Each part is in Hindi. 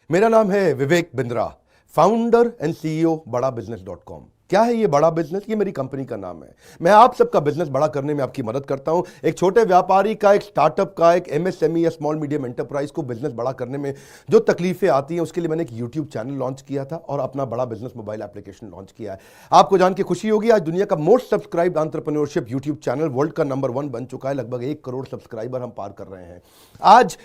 मेरा नाम है Vivek Bindra, founder and CEO बड़ा बिजनेस .com। क्या है ये बड़ा बिजनेस? ये मेरी कंपनी का नाम है। मैं आप सबका बिजनेस बड़ा करने में आपकी मदद करता हूं। एक छोटे व्यापारी का, एक स्टार्टअप का, एक एमएसएमई या स्मॉल मीडियम एंटरप्राइज को बिजनेस बड़ा करने में जो तकलीफें आती हैं, उसके लिए मैंने एक यूट्यूब चैनल लॉन्च किया था और अपना बड़ा बिजनेस मोबाइल एप्लीकेशन लॉन्च किया है। आपको जान के खुशी होगी, आज दुनिया का most subscribed entrepreneurship YouTube channel world का नंबर 1 बन चुका है। लगभग 1 करोड़ सब्सक्राइबर हम पार कर रहे हैं। आज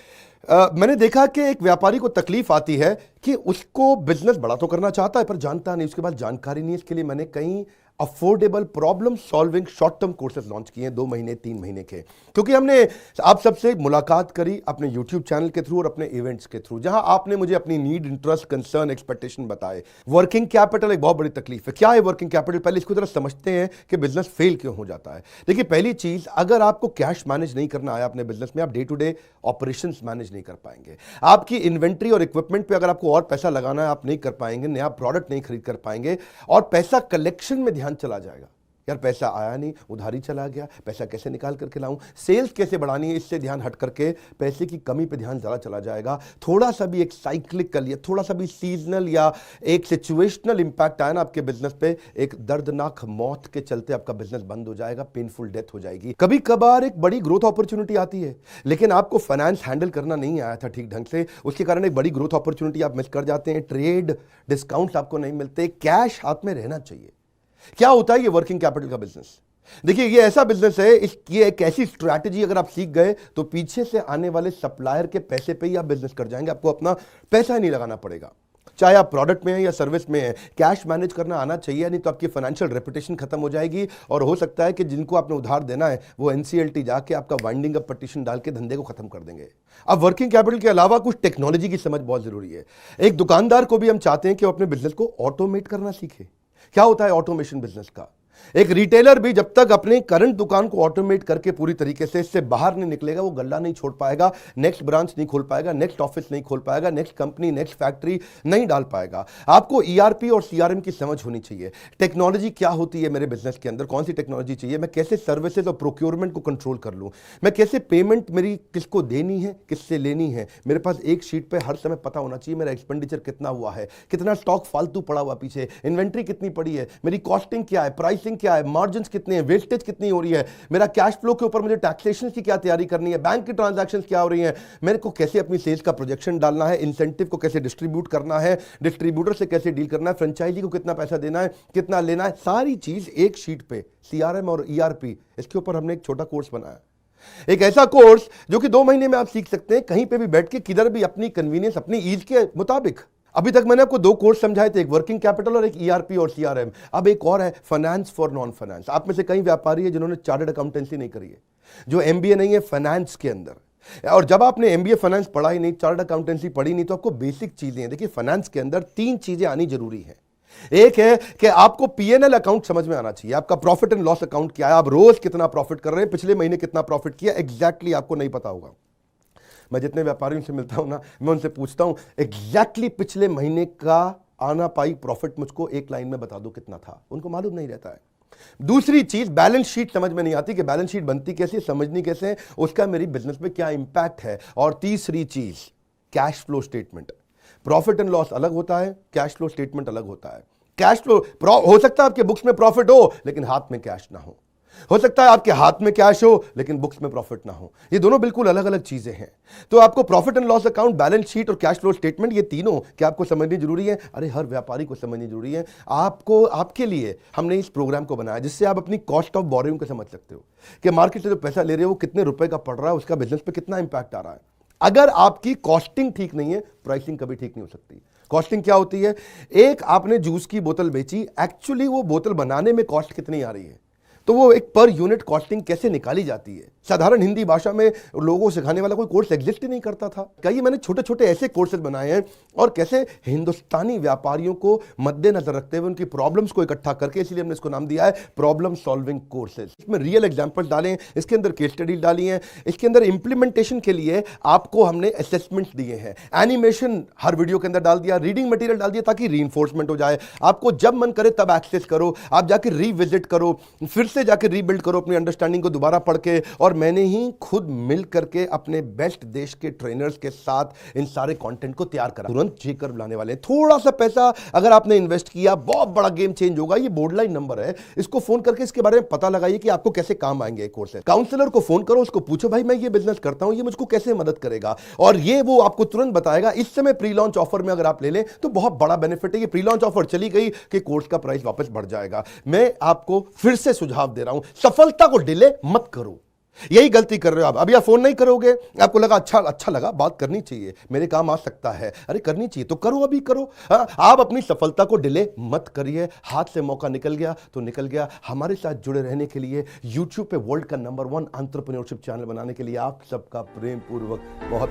मैंने देखा कि एक व्यापारी को तकलीफ आती है कि उसको बिजनेस बड़ा तो करना चाहता है पर जानता नहीं, उसके पास जानकारी नहीं है। इसके लिए मैंने कई affordable problem solving short term courses launch किए हैं 2 महीने 3 महीने के, क्योंकि हमने आप सबसे मुलाकात करी अपने यूट्यूब चैनल के थ्रू और अपने इवेंट्स के थ्रू, जहां आपने मुझे अपनी नीड, इंटरेस्ट, कंसर्न, एक्सपेक्टेशन बताए। वर्किंग कैपिटल एक बहुत बड़ी तकलीफ है। क्या है वर्किंग कैपिटल? पहले इसको जरा समझते हैं कि बिजनेस फेल क्यों हो जाता है। देखिए, पहली चीज, अगर आपको कैश मैनेज नहीं करना आया अपने बिजनेस में, आप day to day operations manage नहीं कर पाएंगे। आपकी इन्वेंट्री और इक्विपमेंट पे अगर आपको और पैसा लगाना है, आप नहीं कर पाएंगे। नया प्रोडक्ट नहीं खरीद कर पाएंगे और पैसा कलेक्शन में ध्यान चला जाएगा। यार पैसा आया नहीं, उधारी चला गया, पैसा कैसे निकाल करके लाऊं, सेल्स कैसे बढ़ानी है, इससे ध्यान हट करके पैसे की कमी पे ध्यान ज़्यादा चला जाएगा। थोड़ा सा भी एक साइक्लिकल या थोड़ा सा भी सीजनल या एक सिचुएशनल इंपैक्ट आया ना आपके बिजनेस पे, एक दर्दनाक मौत के चलते आपका बिजनेस बंद हो जाएगा, पेनफुल डेथ हो जाएगी। कभी कभार एक बड़ी ग्रोथ अपॉर्चुनिटी आती है, लेकिन आपको फाइनेंस हैंडल करना नहीं आया था ठीक ढंग से, उसके कारण एक बड़ी ग्रोथ अपॉर्चुनिटी आप मिस कर जाते हैं। ट्रेड डिस्काउंट्स आपको नहीं मिलते, कैश हाथ में रहना चाहिए। क्या होता है ये वर्किंग कैपिटल का बिजनेस? देखिए, ये ऐसा बिजनेस है, ये एक ऐसी स्ट्रैटेजी अगर आप सीख गए तो पीछे से आने वाले सप्लायर के पैसे पे ही आप बिजनेस कर जाएंगे। आपको अपना पैसा ही नहीं लगाना पड़ेगा, चाहे आप प्रोडक्ट में है या सर्विस में है। कैश मैनेज करना आना चाहिए, नहीं तो आपकी फाइनेंशियल रेपुटेशन खत्म हो जाएगी और हो सकता है कि जिनको आपने उधार देना है वो एनसीएलटी जाके आपका वाइंडिंग अप पटिशन डाल के धंधे को खत्म कर देंगे। अब वर्किंग कैपिटल के अलावा कुछ टेक्नोलॉजी की समझ बहुत जरूरी है। एक दुकानदार को भी हम चाहते हैं कि वो अपने बिजनेस को ऑटोमेट करना सीखे। क्या होता है ऑटोमेशन बिजनेस का? एक रिटेलर भी जब तक अपने करंट दुकान को ऑटोमेट करके पूरी तरीके से इससे बाहर नहीं निकलेगा, वो गल्ला नहीं छोड़ पाएगा, नेक्स्ट ब्रांच नहीं खोल पाएगा, नेक्स्ट ऑफिस नहीं खोल पाएगा, नेक्स्ट कंपनी, नेक्स्ट फैक्ट्री नहीं डाल पाएगा। आपको ईआरपी और सीआरएम की समझ होनी चाहिए। टेक्नोलॉजी क्या होती है मेरे बिजनेस के अंदर, कौन सी टेक्नोलॉजी चाहिए, मैं कैसे सर्विसेज और प्रोक्योरमेंट को कंट्रोल कर लूं, मैं कैसे पेमेंट मेरी किसको देनी है, किससे लेनी है। मेरे पास एक शीट पे हर समय पता होना चाहिए मेरा एक्सपेंडिचर कितना हुआ है, कितना स्टॉक फालतू पड़ा हुआ पीछे, इन्वेंट्री कितनी पड़ी है, मेरी कॉस्टिंग क्या है, प्राइसिंग क्या है, मार्जिन कितने हैं, वेस्टेज कितनी हो रही है, मेरा कैश फ्लो के ऊपर मुझे टैक्सेशन की क्या तैयारी करनी है, बैंक की ट्रांजैक्शंस क्या हो रही हैं, मेरे को कैसे अपनी सेल्स का प्रोजेक्शन डालना है, इंसेंटिव को कैसे डिस्ट्रीब्यूट करना है, डिस्ट्रीब्यूटर से कैसे डील करना है, फ्रेंचाइजी को कितना पैसा देना है, कितना लेना है, सारी चीज एक शीट पे। सीआरएम और ईआरपी, इसके ऊपर हमने एक छोटा कोर्स बनाया, एक ऐसा कोर्स जो कि 2 महीने में आप सीख सकते हैं, कहीं पे भी बैठ के, किधर भी, अपनी कन्वीनियंस, अपनी ईज के मुताबिक। अभी तक मैंने आपको 2 कोर्स समझाए थे, एक वर्किंग कैपिटल और एक ईआरपी और सीआरएम। अब एक और है, फाइनेंस फॉर नॉन फाइनेंस। आप में से कई व्यापारी है जिन्होंने चार्टर्ड अकाउंटेंसी नहीं करी है, जो एमबीए नहीं है फाइनेंस के अंदर। और जब आपने एमबीए फाइनेंस पढ़ा ही नहीं, चार्टर्ड अकाउंटेंसी पढ़ी नहीं, तो आपको बेसिक चीजें हैं। देखिए, फाइनेंस के अंदर 3 चीजें आनी जरूरी है। एक है कि आपको पीएनएल अकाउंट समझ में आना चाहिए, आपका प्रॉफिट एंड लॉस अकाउंट क्या है, आप रोज कितना प्रॉफिट कर रहे हैं, पिछले महीने कितना प्रॉफिट किया, एग्जैक्टली आपको नहीं पता होगा। मैं जितने व्यापारियों से मिलता हूं ना, मैं उनसे पूछता हूं एग्जैक्टली पिछले महीने का आना पाई प्रॉफिट मुझको एक लाइन में बता दो कितना था, उनको मालूम नहीं रहता है। दूसरी चीज, बैलेंस शीट समझ में नहीं आती कि बैलेंस शीट बनती कैसे, समझनी कैसे, उसका मेरी बिजनेस पे क्या इंपैक्ट है। और तीसरी चीज, cash flow statement. Profit and loss अलग होता है, कैश फ्लो स्टेटमेंट अलग होता है। कैश फ्लो हो सकता है आपके बुक्स में प्रॉफिट हो लेकिन हाथ में कैश ना हो सकता है आपके हाथ में कैश हो लेकिन बुक्स में प्रॉफिट ना हो। ये दोनों बिल्कुल अलग अलग चीजें हैं। तो आपको profit and loss account, balance sheet और कैश फ्लो स्टेटमेंट, ये तीनों क्या आपको समझनी जरूरी है? अरे हर व्यापारी को समझनी जरूरी है। आपको, आपके लिए हमने इस प्रोग्राम को बनाया जिससे आप अपनी कॉस्ट ऑफ बोरोइंग को समझ सकते हो कि मार्केट से जो पैसा ले रहे हो वो कितने रुपए का पड़ रहा है, उसका बिजनेस पे कितना इंपैक्ट आ रहा है। अगर आपकी कॉस्टिंग ठीक नहीं है, प्राइसिंग कभी ठीक नहीं हो सकती। कॉस्टिंग क्या होती है? एक आपने जूस की बोतल बेची, एक्चुअली वो बोतल बनाने में कॉस्ट कितनी आ रही है, तो वो एक पर यूनिट कॉस्टिंग कैसे निकाली जाती है। साधारण हिंदी भाषा में लोगों को सिखाने वाला कोई कोर्स एग्जिस्ट ही नहीं करता था। कई मैंने छोटे छोटे ऐसे कोर्सेज बनाए हैं और कैसे हिंदुस्तानी व्यापारियों को मद्देनजर रखते हुए उनकी प्रॉब्लम्स को इकट्ठा करके, इसलिए हमने इसको नाम दिया है प्रॉब्लम सॉल्विंग कोर्सेज। इसमें रियल एग्जांपल्स डाले हैं, इसके अंदर केस स्टडी डाली हैं, इसके अंदर इंप्लीमेंटेशन के लिए आपको हमने असेसमेंट्स दिए हैं, एनिमेशन हर वीडियो के अंदर डाल दिया, रीडिंग मटेरियल डाल दिया ताकि रीइंफोर्समेंट हो जाए। आपको जब मन करे तब एक्सेस करो, आप जाके रिविजिट करो, फिर से जाके रीबिल्ड करो अपनी अंडरस्टैंडिंग को दोबारा पढ़ के। और मैंने ही खुद मिल करके अपने बेस्ट देश के ट्रेनर्स के साथ इन सारे कंटेंट को तैयार करा। तुरंत जे कर्व लाने वाले हैं। थोड़ा सा पैसा अगर आपने इन्वेस्ट किया, बहुत बड़ा गेम चेंज होगा। ये बोर्डलाइन नंबर है, इसको फोन करके इसके बारे में पता लगाइए कि आपको कैसे काम आएंगे कोर्स है। काउंसलर को फोन करो, उसको पूछो भाई मैं ये बिजनेस करता हूं, ये मुझको कैसे मदद करेगा, और ये वो आपको तुरंत बताएगा। इस समय प्री लॉन्च ऑफर में अगर आप ले लें तो बहुत बड़ा बेनिफिट है। ये प्री लॉन्च ऑफर चली गई कि कोर्स का प्राइस वापस बढ़ जाएगा। मैं आपको फिर से सुझाव दे रहा हूं, सफलता को डिले मत करो। यही गलती कर रहे हो आप। अभी आप फोन नहीं करोगे, आपको लगा अच्छा लगा, बात करनी चाहिए, मेरे काम आ सकता है, अरे करनी चाहिए तो करो, अभी करो। आप अपनी सफलता को डिले मत करिए। हाथ से मौका निकल गया तो निकल गया। हमारे साथ जुड़े रहने के लिए, यूट्यूब पे वर्ल्ड का नंबर 1 एंटरप्रेन्योरशिप चैनल बनाने के लिए आप सबका प्रेम पूर्वक बहुत